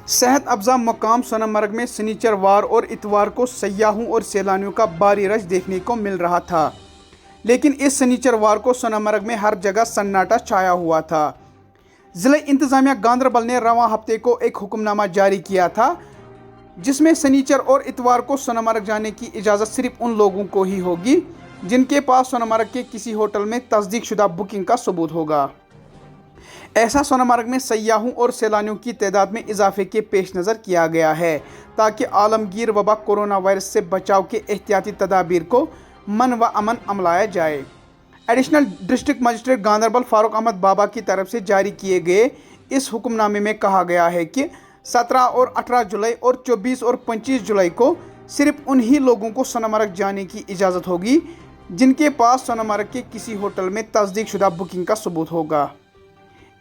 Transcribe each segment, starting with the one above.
सेहत अफजा मकाम सोनमर्ग में शनिचरवार और इतवार को सयाहों और सैलानियों का भारी रश देखने को मिल रहा था, लेकिन इस शनिचरवार को सोनमर्ग में हर जगह सन्नाटा छाया हुआ था। ज़िला इंतज़ामिया गांदरबल ने रवां हफ्ते को एक हुक्मनामा जारी किया था, जिसमें शनिचर और इतवार को सोनमर्ग जाने की इजाज़त सिर्फ उन लोगों को ही होगी जिनके पास सोनमर्ग के किसी होटल में तस्दीक शुदा बुकिंग का सबूत होगा। ऐसा सोनमर्ग में सयाहों और सैलानियों की तादाद में इजाफे के पेश नज़र किया गया है, ताकि आलमगीर वबा कोरोना वायरस से बचाव के एहतियाती तदाबीर को मन व अमन अमलाया जाए। Additional district magistrate Ganderbal Farooq Ahmad Baba की तरफ से जारी किए गए इस हुक्मनामे में कहा गया है कि 17 और 18 जुलाई और 24 और 25 जुलाई को सिर्फ उन्हीं लोगों को सोनमर्ग जाने की इजाज़त होगी जिनके पास सोनमर्ग के किसी होटल में तस्दीक शुदा बुकिंग का सबूत होगा।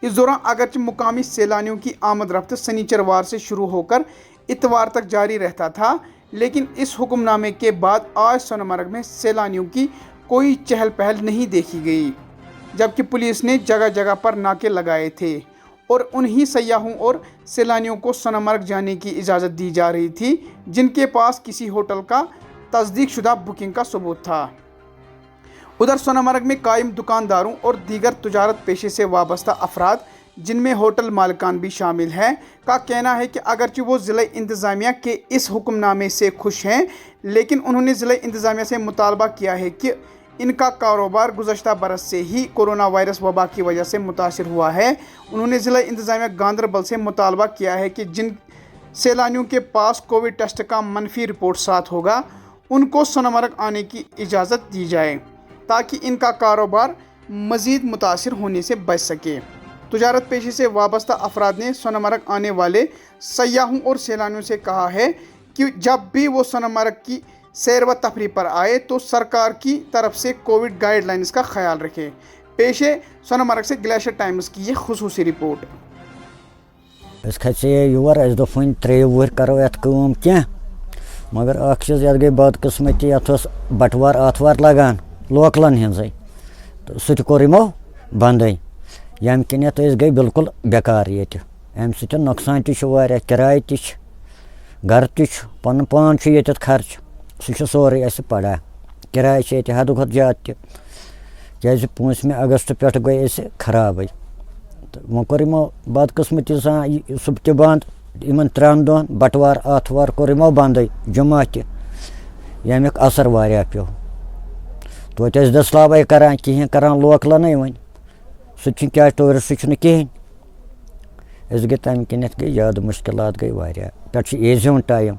इस दौरान अगरचे मुकामी सैलानियों की आमद रफ्त शनिचरवार से शुरू होकर इतवार तक जारी रहता था, लेकिन इस हुक्मनामे के बाद आज सोनमर्ग में सैलानियों की कोई चहल पहल नहीं देखी गई, जबकि पुलिस ने जगह जगह पर नाके लगाए थे और उन्हीं सयाहों और सैलानियों को सोनमर्ग जाने की इजाज़त दी जा रही थी जिनके पास किसी होटल का तस्दीक शुदा बुकिंग का सबूत था। उधर सोनमर्ग में कायम दुकानदारों और दीगर तजारत पेशे से वाबस्ता अफराद, जिनमें होटल मालिकान भी शामिल हैं, का कहना है कि अगरचे वो ज़िला इंतज़ामिया के इस हुक्मनामे से खुश हैं, लेकिन उन्होंने ज़िला इंतज़ामिया से मुतालबा किया है कि इनका कारोबार गुज़श्ता बरस से ही कोरोना वायरस वबा की वजह से मुतासिर हुआ है। उन्होंने ज़िला इंतज़ामिया गांदरबल से मुतालबा किया है कि जिन सैलानियों के पास कोविड टेस्ट का मनफी रिपोर्ट साथ होगा, उनको सोनमर्ग आने की इजाज़त दी जाए ताकि इनका कारोबार मज़ीद मुतासिर होने से बच सके। तजारत पेशे से वाबस्ता अफराद ने सोनमर्ग आने वाले सयाहों और सैलानियों से कहा है कि जब भी वो सोनमर्ग की सैर व तफरी पर आए तो सरकार की तरफ से कोविड गाइडलाइंस का ख्याल रखें। पेशे सोनमर्ग से ग्लेशियर टाइम्स की ये खुसूसी रिपोर्ट। खचे योर दोप 3 वह करो ये क्या, मगर अख चीज ये गई बदकिस्मती, ये बटवार आतवार लगान लोकलन हज तो सह कोर यमो बंद, यम किन गई बिल्कुल बेकार। ये अम सत नुकसान तह किराय गर पन पान ये खर्च सह सोरे पड़ा, किराय हद खुद ज्यादा क्या 5 अगस्त पे गई खराब। तो वो कोर यमो बदकिस्मती सान सुबह तह बंद, इन 3 दोहन बटवार आतवार कोर यमो बंद, जुमा तमिक असर वारिया पे। तो दसलाबे करान कहें करान लोकलन वन सह क्या टूरिस्ट कहें गई तम किन गई ज़्यादा मुश्किलात गई वारिया। पे ईज हुंद टाइम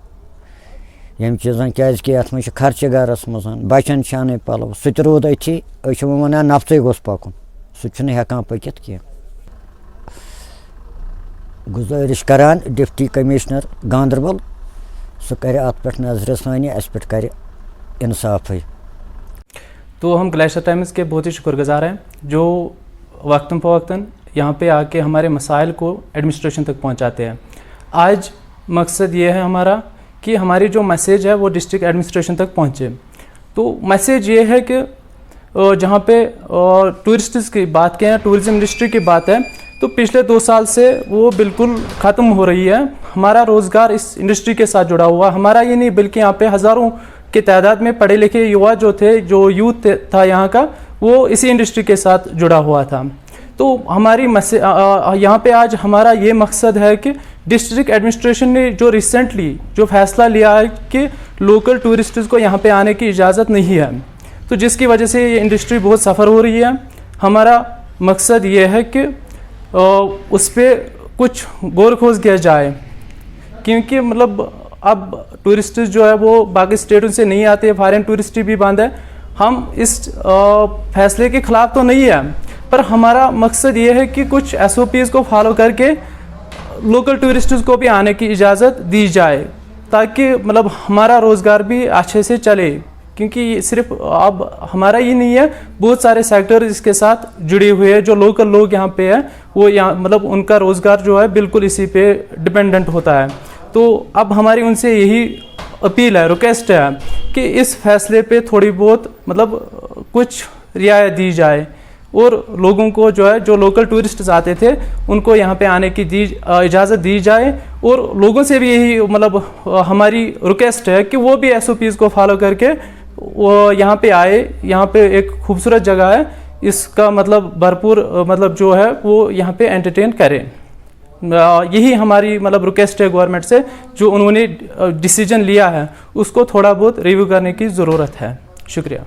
यम चीज़न क्या खर्च गरस मज बचन अन पलो सह रूद अथी वन नफ्सै गोस पकुन सह हेकान पकित कह। गुजारिश करान डिप्टी कमिश्नर गांदरबल सह कर अत पे नजर सानी अस पे कर इंसाफ। तो हम ग्लेशियर टाइम्स के बहुत ही शुक्रगुजार हैं जो वक्तन फ़वक्तन यहाँ पे आके हमारे मसाइल को एडमिनिस्ट्रेशन तक पहुँचाते हैं। आज मकसद ये है हमारा कि हमारी जो मैसेज है वो डिस्ट्रिक्ट एडमिनिस्ट्रेशन तक पहुँचे। तो मैसेज ये है कि जहाँ पे टूरिस्ट्स की बात करें, टूरिज़म इंडस्ट्री की बात है, तो पिछले 2 साल से वो बिल्कुल ख़त्म हो रही है। हमारा रोज़गार इस इंडस्ट्री के साथ जुड़ा हुआ, हमारा ये नहीं बल्कि यहाँ पे हज़ारों की तादाद में पढ़े लिखे युवा जो थे, जो यूथ था यहाँ का, वो इसी इंडस्ट्री के साथ जुड़ा हुआ था। तो हमारी यहाँ पे आज हमारा ये मकसद है कि डिस्ट्रिक्ट एडमिनिस्ट्रेशन ने जो रिसेंटली जो फैसला लिया है कि लोकल टूरिस्ट्स को यहाँ पे आने की इजाज़त नहीं है, तो जिसकी वजह से ये इंडस्ट्री बहुत सफ़र हो रही है। हमारा मकसद ये है कि उस पर कुछ गौर खोज किया जाए, क्योंकि मतलब अब टूरिस्ट जो है वो बाकी स्टेटों से नहीं आते, फॉरेन टूरिस्ट भी बंद है। हम इस फैसले के ख़िलाफ़ तो नहीं है, पर हमारा मकसद ये है कि कुछ SOPs को फॉलो करके लोकल टूरिस्ट्स को भी आने की इजाज़त दी जाए, ताकि मतलब हमारा रोज़गार भी अच्छे से चले। क्योंकि सिर्फ अब हमारा ही नहीं है, बहुत सारे सेक्टर इसके साथ जुड़े हुए हैं। जो लोकल लोग यहाँ पे है वो यहाँ मतलब उनका रोज़गार जो है बिल्कुल इसी पे डिपेंडेंट होता है। तो अब हमारी उनसे यही अपील है, रिक्वेस्ट है कि इस फैसले पे थोड़ी बहुत मतलब कुछ रियायत दी जाए और लोगों को जो है, जो लोकल टूरिस्ट्स आते थे, उनको यहाँ पे आने की इजाज़त दी जाए। और लोगों से भी यही मतलब हमारी रिक्वेस्ट है कि वो भी SOPs को फॉलो करके वो यहाँ पे आए। यहाँ पे एक खूबसूरत जगह है, इसका मतलब भरपूर मतलब जो है वो यहाँ पे एंटरटेन करें। यही हमारी मतलब रिक्वेस्ट है गवर्नमेंट से, जो उन्होंने डिसीजन लिया है उसको थोड़ा बहुत रिव्यू करने की ज़रूरत है। शुक्रिया।